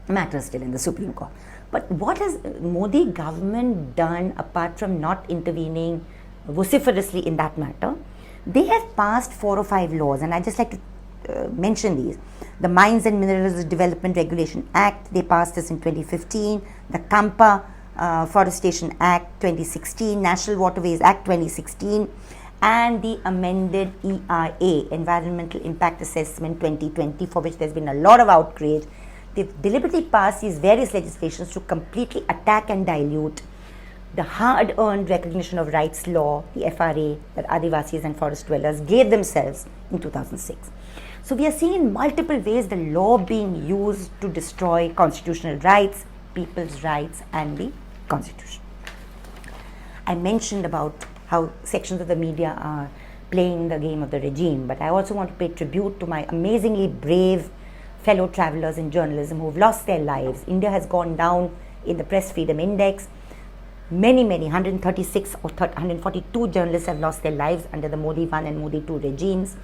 The matter is still in the Supreme Court. But what has Modi government done apart from not intervening vociferously in that matter? They have passed 4 or 5 laws, and I just like to mention these. The Mines and Minerals Development Regulation Act, they passed this in 2015. The Kampa Forestation Act 2016, National Waterways Act 2016, and the amended EIA, Environmental Impact Assessment 2020, for which there's been a lot of outrage. They've deliberately passed these various legislations to completely attack and dilute the hard-earned recognition of rights law, the FRA, that Adivasis and forest dwellers gave themselves in 2006. So we are seeing in multiple ways the law being used to destroy constitutional rights, people's rights, and the Constitution. I mentioned about how sections of the media are playing the game of the regime, but I also want to pay tribute to my amazingly brave fellow travelers in journalism who have lost their lives. India has gone down in the Press Freedom Index. Many, 136 or 142 journalists have lost their lives under the Modi 1 and Modi 2 regimes.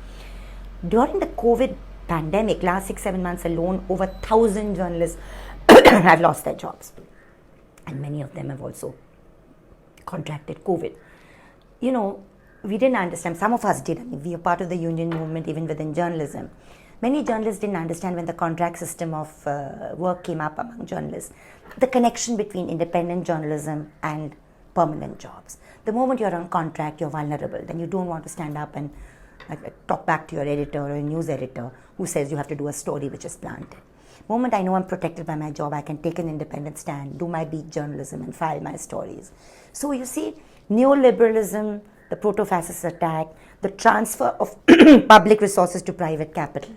During the COVID pandemic, last 6-7 months alone, over 1,000 journalists have lost their jobs. And many of them have also contracted COVID. We didn't understand. Some of us did. We are part of the union movement even within journalism. Many journalists didn't understand when the contract system of work came up among journalists, the connection between independent journalism and permanent jobs. The moment you're on contract, you're vulnerable. Then you don't want to stand up and talk back to your editor or a news editor who says you have to do a story which is planted. The moment I know I'm protected by my job, I can take an independent stand, do my beat journalism, and file my stories. So you see, neoliberalism, the proto-fascist attack, the transfer of public resources to private capital,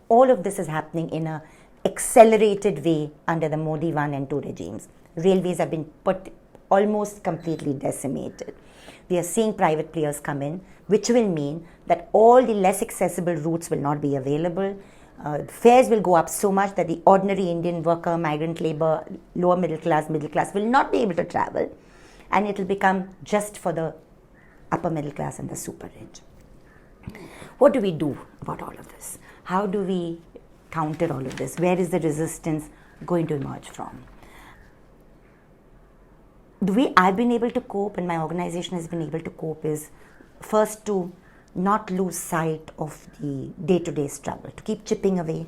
all of this is happening in an accelerated way under the Modi 1 and 2 regimes. Railways have been almost completely decimated. We are seeing private players come in, which will mean that all the less accessible routes will not be available. Fares will go up so much that the ordinary Indian worker, migrant labor, lower middle class will not be able to travel. and it will become just for the upper middle class and the super rich. What do we do about all of this? How do we counter all of this? Where is the resistance going to emerge from? The way I've been able to cope and my organization has been able to cope is first to not lose sight of the day-to-day struggle, to keep chipping away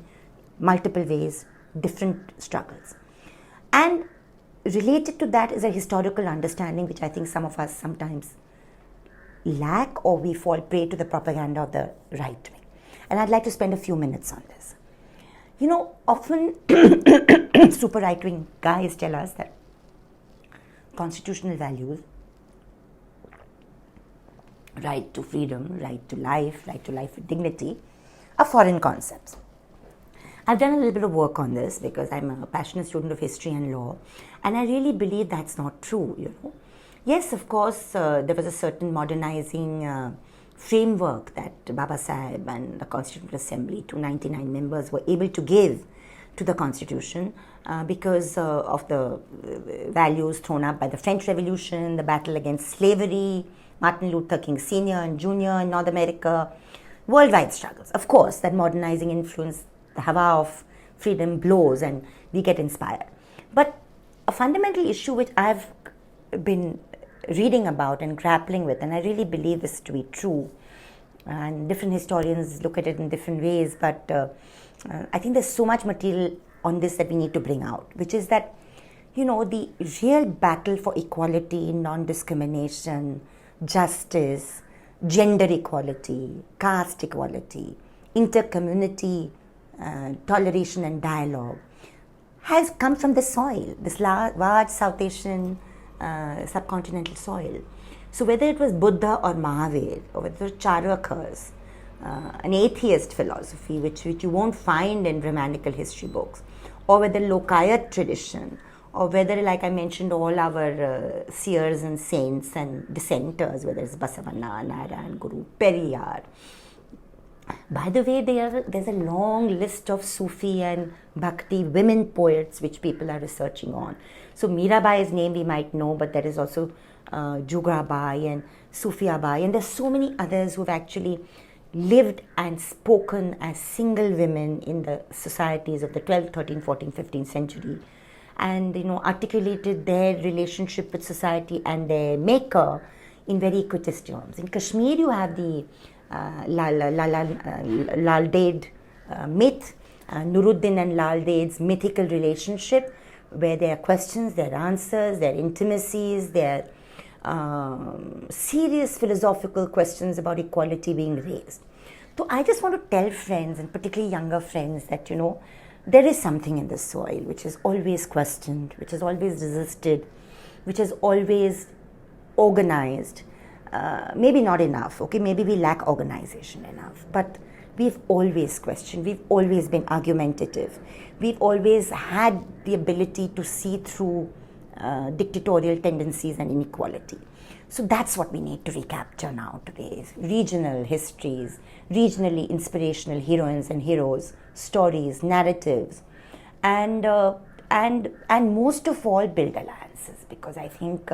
multiple ways, different struggles. And related to that is a historical understanding which I think some of us sometimes lack, or we fall prey to the propaganda of the right wing. And I'd like to spend a few minutes on this. You know, often super right wing guys tell us that constitutional values, right to freedom, right to life with dignity, are foreign concepts. I've done a little bit of work on this because I'm a passionate student of history and law, and I really believe that's not true, you know. Yes, of course, there was a certain modernizing framework that Baba Sahib and the Constitutional Assembly, 299 members, were able to give to the Constitution because of the values thrown up by the French Revolution, the battle against slavery, Martin Luther King Sr. and Jr. in North America, worldwide struggles. Of course, that modernizing influence, the hawa of freedom blows and we get inspired. But a fundamental issue which I've been reading about and grappling with, and I really believe this to be true, and different historians look at it in different ways, but I think there's so much material on this that we need to bring out, which is that, you know, the real battle for equality, non-discrimination, justice, gender equality, caste equality, inter-community toleration and dialogue has come from the soil, this large South Asian subcontinental soil. So whether it was Buddha or Mahavir, or whether it was Charvakas, an atheist philosophy which you won't find in Brahmanical history books, or whether Lokayat tradition, or whether, like I mentioned, all our seers and saints and dissenters, whether it's Basavanna, Narayan Guru, Periyar. By the way, there's a long list of Sufi and Bhakti women poets which people are researching on. So Mirabai's name we might know, but there is also Jugabai and Sufiabai, and there's so many others who've actually lived and spoken as single women in the societies of the 12th, 13th, 14th, 15th century, and, you know, articulated their relationship with society and their maker in very equitous terms. In Kashmir, you have the Lal Ded myth, Nuruddin and Lal Ded's mythical relationship, where there are questions, there are answers, there are intimacies, there are serious philosophical questions about equality being raised. So I just want to tell friends, and particularly younger friends, that, you know, there is something in the soil which is always questioned, which is always resisted, which is always organized. Maybe not enough, okay, maybe we lack organization enough, but we've always questioned, we've always been argumentative, we've always had the ability to see through dictatorial tendencies and inequality. So that's what we need to recapture now today, regional histories, regionally inspirational heroines and heroes, stories, narratives, and most of all build alliances, because I think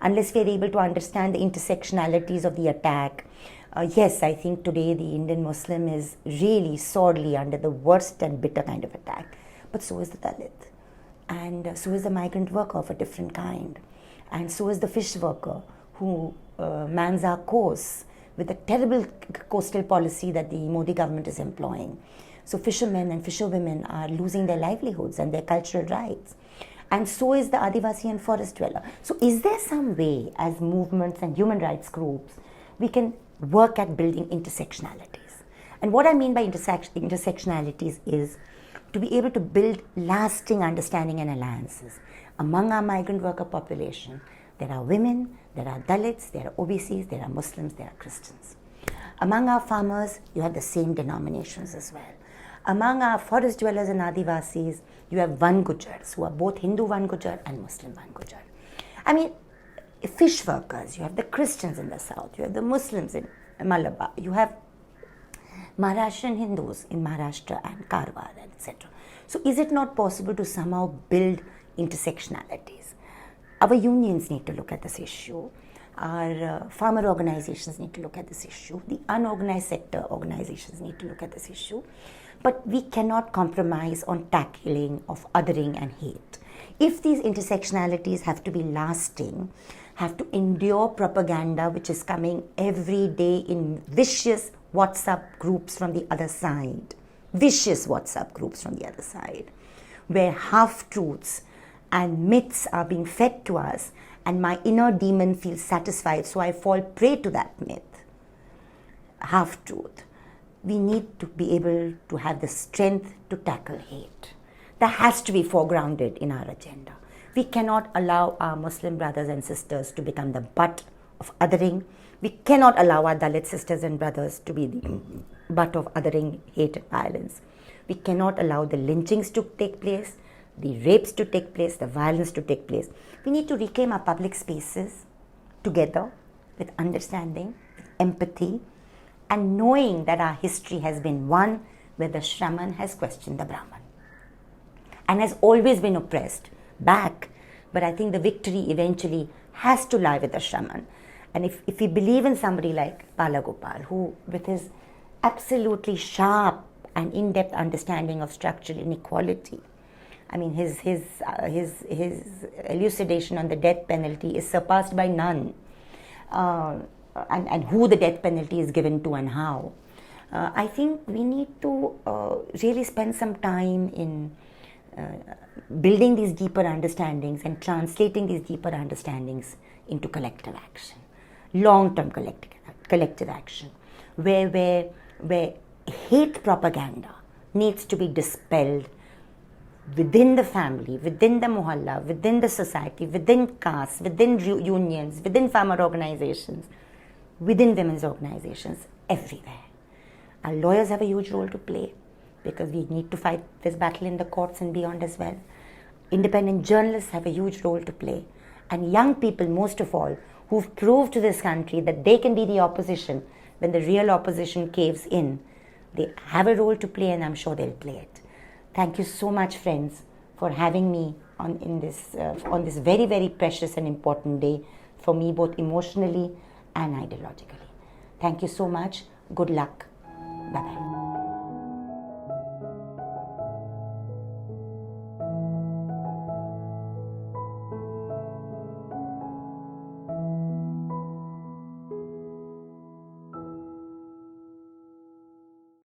unless we are able to understand the intersectionalities of the attack, yes, I think today the Indian Muslim is really sorely under the worst and bitter kind of attack, but so is the Dalit, and so is the migrant worker of a different kind, and so is the fish worker who mans our coast with the terrible coastal policy that the Modi government is employing. So fishermen and fisherwomen are losing their livelihoods and their cultural rights. And so is the Adivasi and forest dweller. So is there some way, as movements and human rights groups, we can work at building intersectionalities? And what I mean by intersectionalities is to be able to build lasting understanding and alliances. Among our migrant worker population, there are women, there are Dalits, there are OBCs, there are Muslims, there are Christians. Among our farmers, you have the same denominations as well. Among our forest dwellers and Adivasis, you have Van Gujars, who are both Hindu Van Gujar and Muslim Van Gujar. I mean, fish workers, you have the Christians in the south, you have the Muslims in Malabar, you have Maharashtrian Hindus in Maharashtra and Karwar, etc. So is it not possible to somehow build intersectionalities? Our unions need to look at this issue. Our farmer organizations need to look at this issue. The unorganized sector organizations need to look at this issue. But we cannot compromise on tackling of othering and hate. If these intersectionalities have to be lasting, have to endure propaganda which is coming every day in vicious WhatsApp groups from the other side, where half-truths and myths are being fed to us, and my inner demon feels satisfied, so I fall prey to that myth, half-truth. We need to be able to have the strength to tackle hate. That has to be foregrounded in our agenda. We cannot allow our Muslim brothers and sisters to become the butt of othering. We cannot allow our Dalit sisters and brothers to be the butt of othering, hate and violence. We cannot allow the lynchings to take place, the rapes to take place, the violence to take place. We need to reclaim our public spaces together with understanding, with empathy, and knowing that our history has been one where the Shraman has questioned the Brahman and has always been oppressed back. But I think the victory eventually has to lie with the Shraman. And if we believe in somebody like Balagopal, who with his absolutely sharp and in-depth understanding of structural inequality, I mean, his elucidation on the death penalty is surpassed by none. And who the death penalty is given to and how. I think we need to really spend some time in building these deeper understandings and translating these deeper understandings into collective action, long-term collective action, where hate propaganda needs to be dispelled within the family, within the mohalla, within the society, within castes, within unions, within farmer organizations, within women's organizations, everywhere. Our lawyers have a huge role to play because we need to fight this battle in the courts and beyond as well. Independent journalists have a huge role to play. And young people, most of all, who've proved to this country that they can be the opposition when the real opposition caves in, they have a role to play, and I'm sure they'll play it. Thank you so much, friends, for having me on this very, very precious and important day for me, both emotionally and ideologically. Thank you so much. Good luck. Bye-bye.